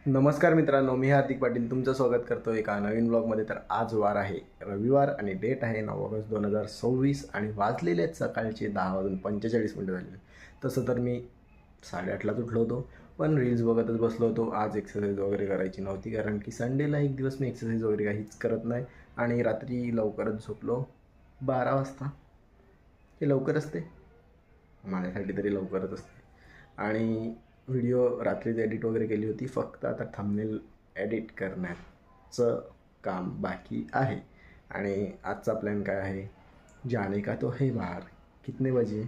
नमस्कार मित्रांनो, मी हार्दिक पाटील तुमचं स्वागत करतो एका नवीन ब्लॉगमध्ये. तर आज वार आहे रविवार आणि डेट आहे 9 ऑगस्ट 2026 आणि वाजलेले आहेत सकाळचे 10:45 झालेले. तसं तर मी 8:30लाच उठलो होतो, पण रील्स बघतच बसलो होतो. आज एक्सरसाइज वगैरे करायची नव्हती, कारण की संडेला एक दिवस मी एक्सरसाइज वगैरे काहीच करत नाही. आणि रात्री लवकरच झोपलो 12 वाजता. हे लवकर असते, माझ्यासाठी तरी लवकरच असते. आणि व्हिडिओ रात्रीच एडिट वगैरे केली होती, फक्त आता थंबनेल एडिट करण्याचं काम बाकी आहे. आणि आजचा प्लॅन काय आहे, जाने का तो है बाहर. कितने बजे?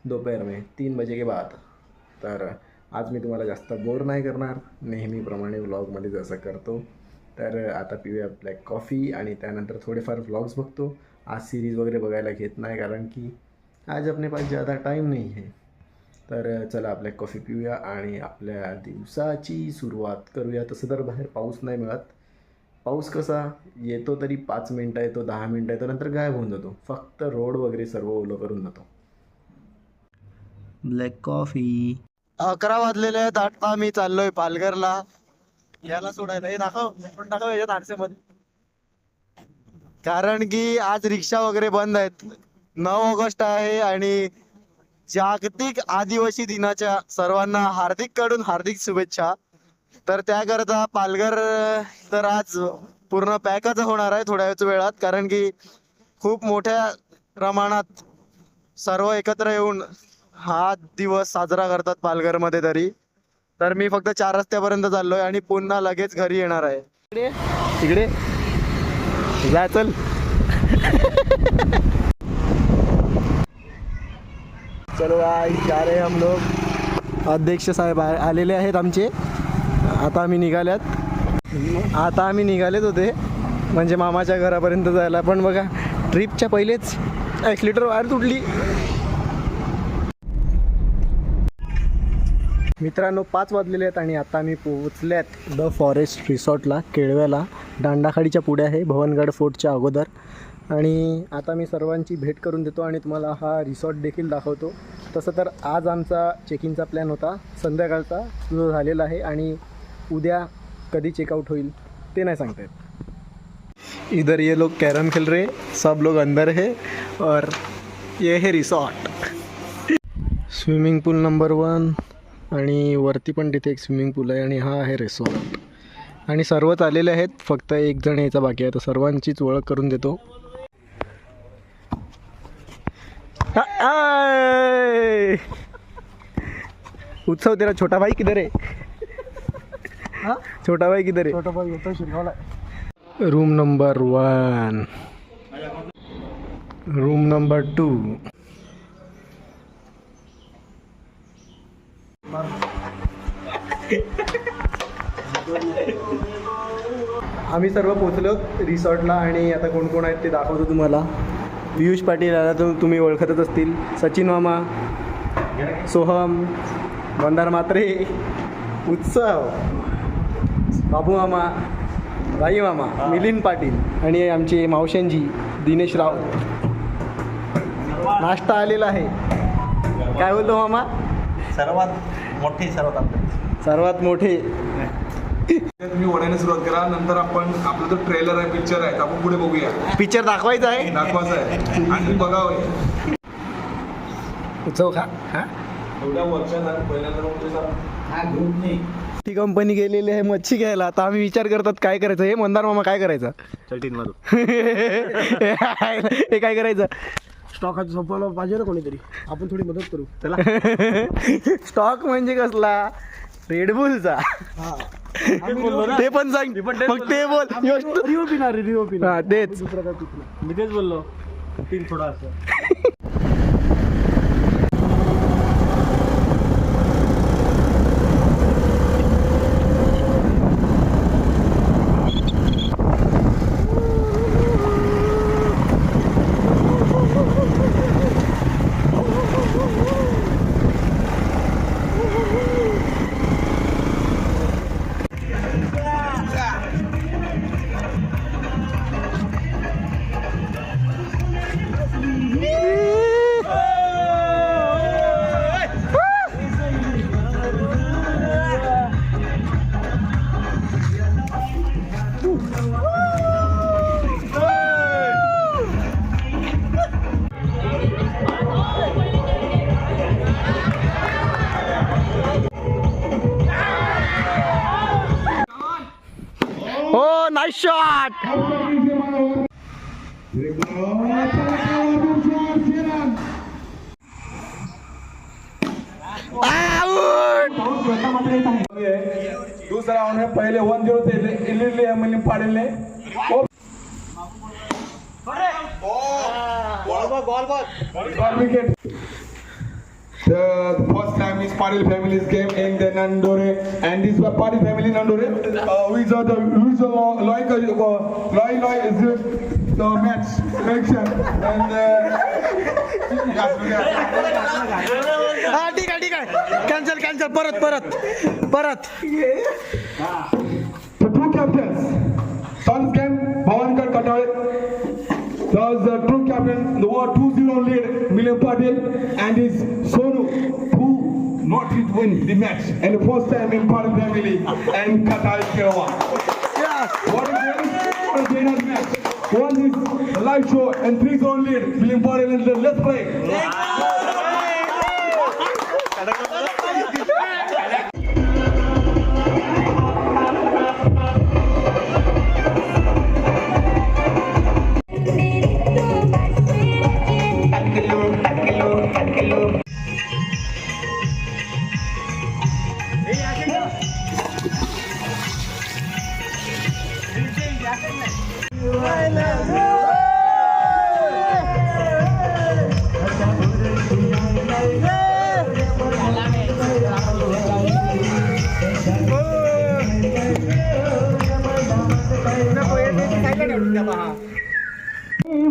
दोपहर में 3 बजे के बाद. तर आज मी तुम्हाला जास्त बोर नाही करणार, नेहमीप्रमाणे व्लॉगमध्ये जसं करतो. तर आता पिऊया ब्लॅक कॉफी आणि त्यानंतर थोडेफार व्लॉग्स बघतो. आज सिरीज वगैरे बघायला घेत नाही, कारण की आज अपने पास ज़्यादा टाईम नाही आहे. तर चला ब्लॅक कॉफी पिऊया आणि आपल्या दिवसाची सुरुवात करूया. तसं तर बाहेर पाऊस नाही मिळत. पाऊस कसा येतो तरी 5 मिनटं येतो, 10 मिनटं येतो, नंतर गायब होऊन जातो. फक्त रोड वगैरे सर्व ओलं करून जातो. Black coffee. 11 वाजलेले आहेत. आता मी चाललोय पालघरला याला सोडायला. हे दाखव याच्यात आरसेमध्ये, कारण की आज रिक्षा वगैरे बंद आहेत. 9 ऑगस्ट आहे आणि जागतिक आदिवासी दिनाच्या सर्वांना हार्दिक शुभेच्छा. तर त्याकरता पालघर तर आज पूर्ण पॅकच होणार आहे थोड्याच वेळात, कारण की खूप मोठ्या प्रमाणात सर्व एकत्र येऊन हा दिवस साजरा करतात पालघरमध्ये तरी. तर मी फक्त 4 रस्त्यापर्यंत चाललोय आणि पुन्हा लगेच घरी येणार आहे. इकडे जा, चल. चलो आज जा रहे हम लोग. अध्यक्ष साहेब आलेले आहेत आमचे. आता आम्ही निघालेत होते म्हणजे मामाच्या घरापर्यंत जायला, पण बघा ट्रिपच्या पहिलेच ॲक्सिलेटर वायर तुटली. मित्रांनो 5 वाजलेले आहेत आणि आता आम्ही पोहोचल्यात द फॉरेस्ट रिसॉर्टला, केळव्याला. दांडाखाडीच्या पुढे आहे, भवनगड फोर्टच्या अगोदर. आणि आता मी सर्वांची भेट करून देतो आणि तुम्हाला हा रिसॉर्ट देखील दाखवतो. तसं तर आज आमचा चेकिंगचा प्लॅन होता संध्याकाळचा, जो झालेला आहे. आणि उद्या कधी चेकआउट होईल ते नाही सांगता येत. इधर ये लोग कैरम खेल रहे, सब लोग अंदर है और ये है रिसॉर्ट. स्विमिंग पूल नंबर 1 आणि वरती पण तिथे एक स्विमिंग पूल आहे आणि हा आहे रिसॉर्ट. आणि सर्वच आलेले आहेत, फक्त एक जण यायचा बाकी आहे. तर सर्वांचीच ओळख करून देतो. उत्सव तेरा छोटा भाई किधर है? छोटा भाई किधर है? छोटा भाई होता शिरवाला. Room number 1, room number 2. आम्ही सर्व पोचलो रिसॉर्टला आणि आता कोण कोण आहेत ते दाखवतो तुम्हाला. पियुष पाटील याला तुम्ही ओळखतच असतील, सचिन मामा, सोहम, मंदार मात्रे, उत्सव, बाबू मामा, भाई मामा, मिलिंद पाटील आणि आमचे मावशांजी दिनेश राऊत. नाश्ता आलेला आहे. काय बोलतो मामा? सर्वात मोठे. तुम्ही ओढायला सुरुवात करा, नंतर आपण आपला जो ट्रेलर आहे, पिक्चर आहे, आपण पुढे बघूया. पिक्चर दाखवायचा आहे आणि बघावं. उत्सव खा. एवढ्या वर्षात पहिल्यांदा ती कंपनी गेलेली आहे मच्छी घ्यायला. आता आम्ही विचार करतात काय करायचं. हे मंदार मामा काय करायचं? चलटीन मारू. हे काय करायचं? स्टॉक संपवला पाहिजे ना कोणीतरी, आपण थोडी मदत करू त्याला. स्टॉक म्हणजे कसला? रेडबुलचा. ते पण सांग, मग ते बोल. रिओ पिणार तेच मी तेच बोललो. थोडा असं नाईस शॉट. दूसरा राउंड है पहले 1-0 से लीड लिया मिलियन पाटिल ने ball wicket. The first time is Patil family's game in the Nandore, and this was Patil family Nandore. Loy is the match selection and हा ठीक आहे कॅन्सल परत. the two captains, Suns camp Bhawankar Katale. Thus the true captain, the 2-0 lead Milian Patil and his Sonu, who not yet win the match and the first time in Patil family and Katale Kerawa. What a great match. One is a live show and 3-0 lead Milian Patil and the let's play.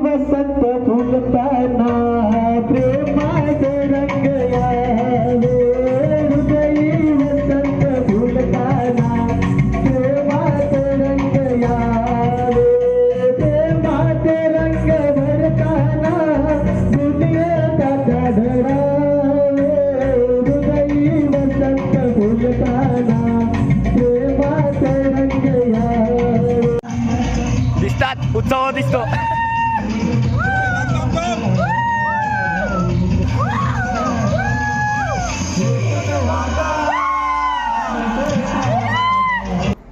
वसंत फुलताना प्रेमाचे रंग यावे हृदयी वसंत फुलताना प्रेमाचे रंग यावे प्रेमाचे रंग भरताना दुनियेचा धडावे हृदयी वसंत फुलताना प्रेमाचे रंग यावे. दिसतात उत्सव दिसतो.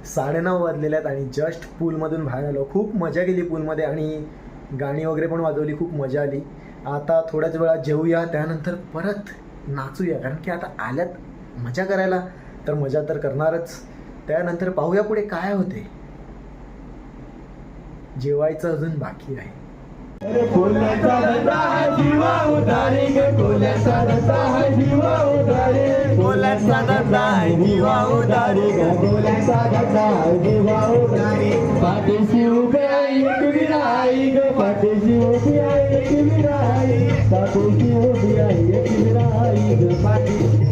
साडेनऊ वाजलेले आहेत आणि जस्ट पूलमधून बाहेर आलो. खूप मजा केली पूलमध्ये आणि गाणी वगैरे पण वाजवली. खूप मजा आली. आता थोड्याच वेळात जेवूया, त्यानंतर परत नाचूया, कारण की आता आल्यात मजा करायला तर मजा तर करणारच. त्यानंतर पाहूया पुढे काय होते. जेवायचं अजून बाकी आहे. कोल्याचा रस्ता है जीवा उधारी गे कोल्याचा रस्ता है जीवा उधारी कोल्याचा रस्ता है जीवा उधारी गे कोल्याचा रस्ता है जीवा उधारी पाठीशी उभी आहे एक विराई ग पाठीशी उभी आहे एक विराई पाठीशी उभी आहे एक विराई ग पाठीशी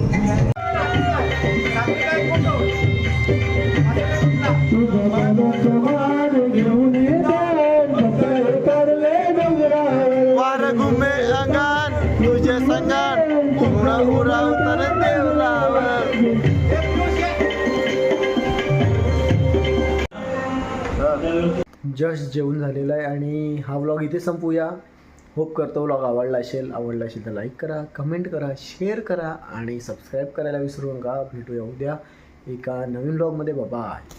तुझं मनाचं मान घेऊन वार घुमे अंगण तुझे संगण उरा उरा उतर देवलावर. जस्ट जेवण झालेलं आहे आणि हा व्लॉग इथे संपूया. होप करतो व्लॉग आवडला असेल तर लाईक करा, कमेंट करा, शेअर करा आणि सबस्क्राईब करायला विसरू नका. भेटूया उद्या एका नवीन व्लॉगमध्ये. बाय.